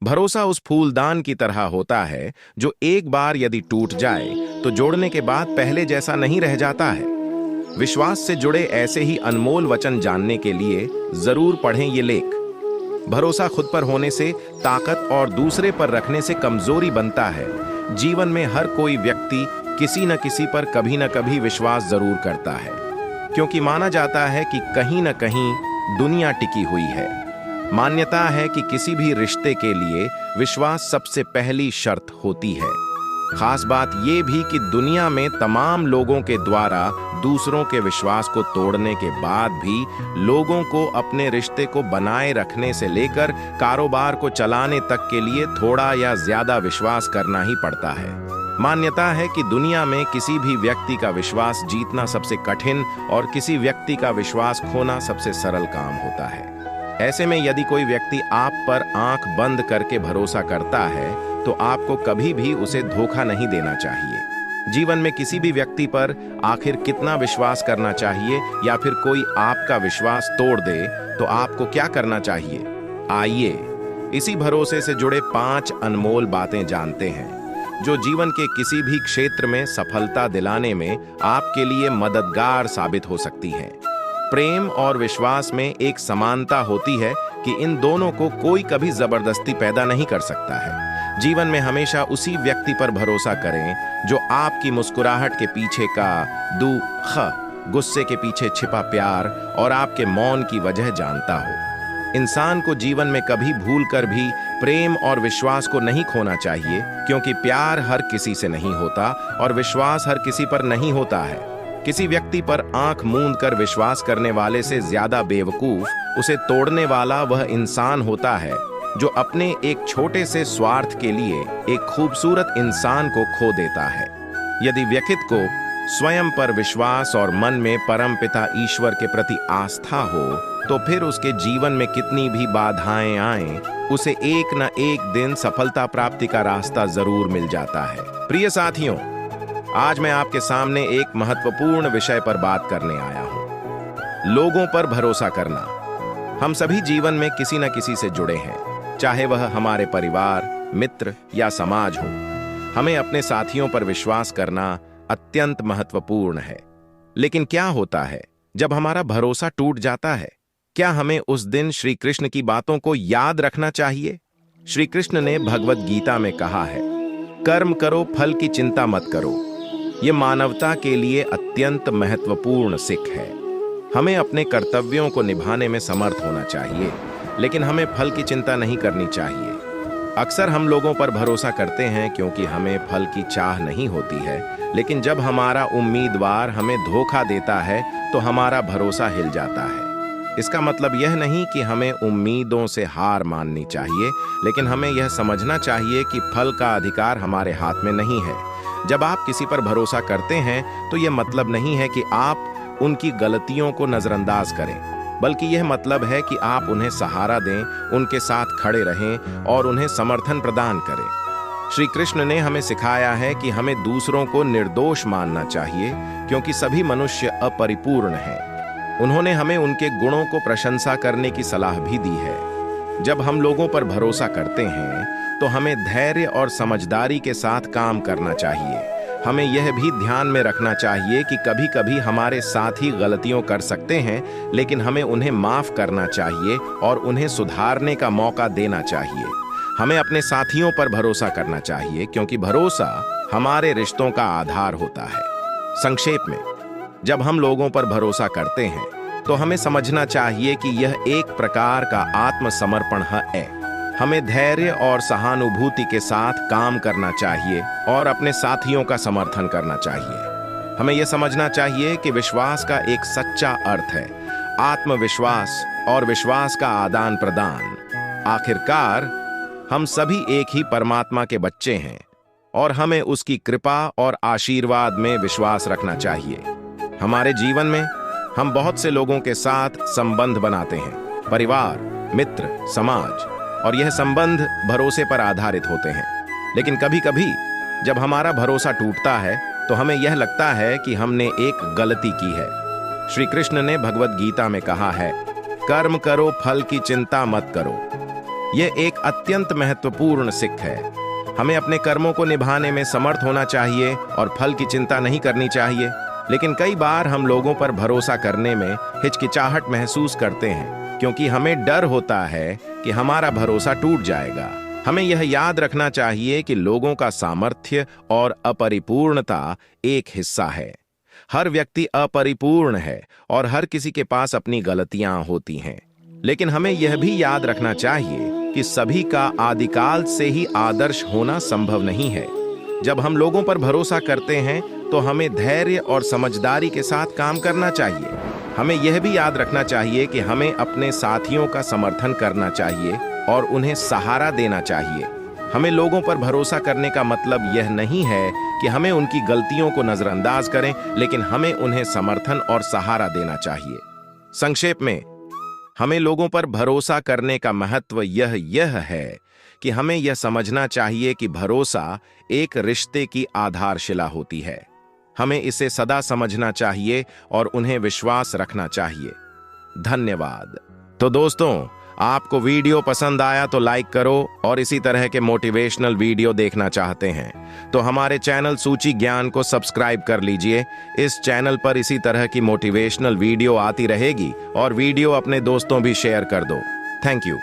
भरोसा उस फूलदान की तरह होता है जो एक बार यदि टूट जाए तो जोड़ने के बाद पहले जैसा नहीं रह जाता है। विश्वास से जुड़े ऐसे ही अनमोल वचन जानने के लिए जरूर पढ़ें ये लेख। भरोसा खुद पर होने से ताकत और दूसरे पर रखने से कमजोरी बनता है। जीवन में हर कोई व्यक्ति किसी न किसी पर कभी न कभी विश्वास जरूर करता है, क्योंकि माना जाता है कि कहीं न कहीं दुनिया टिकी हुई है। मान्यता है कि किसी भी रिश्ते के लिए विश्वास सबसे पहली शर्त होती है। खास बात यह भी कि दुनिया में तमाम लोगों के द्वारा दूसरों के विश्वास को तोड़ने के बाद भी लोगों को अपने रिश्ते को बनाए रखने से लेकर कारोबार को चलाने तक के लिए थोड़ा या ज्यादा विश्वास करना ही पड़ता है। मान्यता है कि दुनिया में किसी भी व्यक्ति का विश्वास जीतना सबसे कठिन और किसी व्यक्ति का विश्वास खोना सबसे सरल काम होता है। ऐसे में यदि कोई व्यक्ति आप पर आंख बंद करके भरोसा करता है तो आपको कभी भी उसे धोखा नहीं देना चाहिए। जीवन में किसी भी व्यक्ति पर आखिर कितना विश्वास करना चाहिए, या फिर कोई आपका विश्वास तोड़ दे तो आपको क्या करना चाहिए? आइए इसी भरोसे से जुड़े 5 अनमोल बातें जानते हैं जो जीवन के किसी भी क्षेत्र में सफलता दिलाने में आपके लिए मददगार साबित हो सकती हैं। प्रेम और विश्वास में एक समानता होती है कि इन दोनों को कोई कभी जबरदस्ती पैदा नहीं कर सकता है। जीवन में हमेशा उसी व्यक्ति पर भरोसा करें जो आपकी मुस्कुराहट के पीछे का दुख, गुस्से के पीछे छिपा प्यार और आपके मौन की वजह जानता हो। इंसान को जीवन में कभी भूलकर भी प्रेम और विश्वास को नहीं खोना चाहिए, क्योंकि प्यार हर किसी से नहीं होता और विश्वास हर किसी पर नहीं होता है। किसी व्यक्ति पर आंख मूंद कर विश्वास करने वाले से ज्यादा बेवकूफ उसे तोड़ने वाला वह इंसान होता है जो अपने एक छोटे से स्वार्थ के लिए एक खूबसूरत इंसान को खो देता है। यदि व्यक्ति को स्वयं पर विश्वास और मन में परमपिता ईश्वर के प्रति आस्था हो तो फिर उसके जीवन में कितनी भी बाधाएं आएं, उसे एक न एक दिन सफलता प्राप्ति का रास्ता जरूर मिल जाता है। प्रिय साथियों, आज मैं आपके सामने एक महत्वपूर्ण विषय पर बात करने आया हूं, लोगों पर भरोसा करना। हम सभी जीवन में किसी न किसी से जुड़े हैं, चाहे वह हमारे परिवार, मित्र या समाज हो। हमें अपने साथियों पर विश्वास करना अत्यंत महत्वपूर्ण है। लेकिन क्या होता है जब हमारा भरोसा टूट जाता है? क्या हमें उस दिन श्री कृष्ण की बातों को याद रखना चाहिए? श्री कृष्ण ने भगवत गीता में कहा है, कर्म करो, फल की चिंता मत करो। ये मानवता के लिए अत्यंत महत्वपूर्ण सीख है। हमें अपने कर्तव्यों को निभाने में समर्थ होना चाहिए, लेकिन हमें फल की चिंता नहीं करनी चाहिए। अक्सर हम लोगों पर भरोसा करते हैं क्योंकि हमें फल की चाह नहीं होती है, लेकिन जब हमारा उम्मीदवार हमें धोखा देता है तो हमारा भरोसा हिल जाता है। इसका मतलब यह नहीं कि हमें उम्मीदों से हार माननी चाहिए, लेकिन हमें यह समझना चाहिए कि फल का अधिकार हमारे हाथ में नहीं है। जब आप किसी पर भरोसा करते हैं तो यह मतलब नहीं है कि आप उनकी गलतियों को नजरअंदाज करें, बल्कि यह मतलब है कि आप उन्हें सहारा दें, उनके साथ खड़े रहें और उन्हें समर्थन प्रदान करें। श्री कृष्ण ने हमें सिखाया है कि हमें दूसरों को निर्दोष मानना चाहिए, क्योंकि सभी मनुष्य अपरिपूर्ण हैं। उन्होंने हमें उनके गुणों को प्रशंसा करने की सलाह भी दी है। जब हम लोगों पर भरोसा करते हैं तो हमें धैर्य और समझदारी के साथ काम करना चाहिए। हमें यह भी ध्यान में रखना चाहिए कि कभी-कभी हमारे साथी गलतियों कर सकते हैं, लेकिन हमें उन्हें माफ करना चाहिए और उन्हें सुधारने का मौका देना चाहिए। हमें अपने साथियों पर भरोसा करना चाहिए, क्योंकि भरोसा हमारे रिश्तों का आधार होता है। संक्षेप में, जब हम लोगों पर भरोसा करते हैं तो हमें समझना चाहिए कि यह एक प्रकार का आत्मसमर्पण है। हमें धैर्य और सहानुभूति के साथ काम करना चाहिए और अपने साथियों का समर्थन करना चाहिए। हमें यह समझना चाहिए कि विश्वास का एक सच्चा अर्थ है आत्मविश्वास और विश्वास का आदान प्रदान। आखिरकार हम सभी एक ही परमात्मा के बच्चे हैं और हमें उसकी कृपा और आशीर्वाद में विश्वास रखना चाहिए। हमारे जीवन में हम बहुत से लोगों के साथ संबंध बनाते हैं, परिवार, मित्र, समाज, और यह संबंध भरोसे पर आधारित होते हैं। लेकिन कभी-कभी जब हमारा भरोसा टूटता है तो हमें यह लगता है कि हमने एक गलती की है। श्री कृष्ण ने भगवत गीता में कहा है, कर्म करो, फल की चिंता मत करो। यह एक अत्यंत महत्वपूर्ण सीख है। हमें अपने कर्मों को निभाने में समर्थ होना चाहिए और फल की चिंता नहीं करनी चाहिए। लेकिन कई बार हम लोगों पर भरोसा करने में हिचकिचाहट महसूस करते हैं, क्योंकि हमें डर होता है कि हमारा भरोसा टूट जाएगा। हमें यह याद रखना चाहिए कि लोगों का सामर्थ्य और अपरिपूर्णता एक हिस्सा है। हर व्यक्ति अपरिपूर्ण है और हर किसी के पास अपनी गलतियां होती हैं। लेकिन हमें यह भी याद रखना चाहिए कि सभी का आदिकाल से ही आदर्श होना संभव नहीं है। जब हम लोगों पर भरोसा करते हैं तो हमें धैर्य और समझदारी के साथ काम करना चाहिए। हमें यह भी याद रखना चाहिए कि हमें अपने साथियों का समर्थन करना चाहिए और उन्हें सहारा देना चाहिए। हमें लोगों पर भरोसा करने का मतलब यह नहीं है कि हमें उनकी गलतियों को नजरअंदाज करें, लेकिन हमें उन्हें समर्थन और सहारा देना चाहिए। संक्षेप में, हमें लोगों पर भरोसा करने का महत्व यह है कि हमें यह समझना चाहिए कि भरोसा एक रिश्ते की आधारशिला होती है। हमें इसे सदा समझना चाहिए और उन्हें विश्वास रखना चाहिए। धन्यवाद। तो दोस्तों, आपको वीडियो पसंद आया तो लाइक करो, और इसी तरह के मोटिवेशनल वीडियो देखना चाहते हैं तो हमारे चैनल सूची ज्ञान को सब्सक्राइब कर लीजिए। इस चैनल पर इसी तरह की मोटिवेशनल वीडियो आती रहेगी, और वीडियो अपने दोस्तों भी शेयर कर दो। Thank you.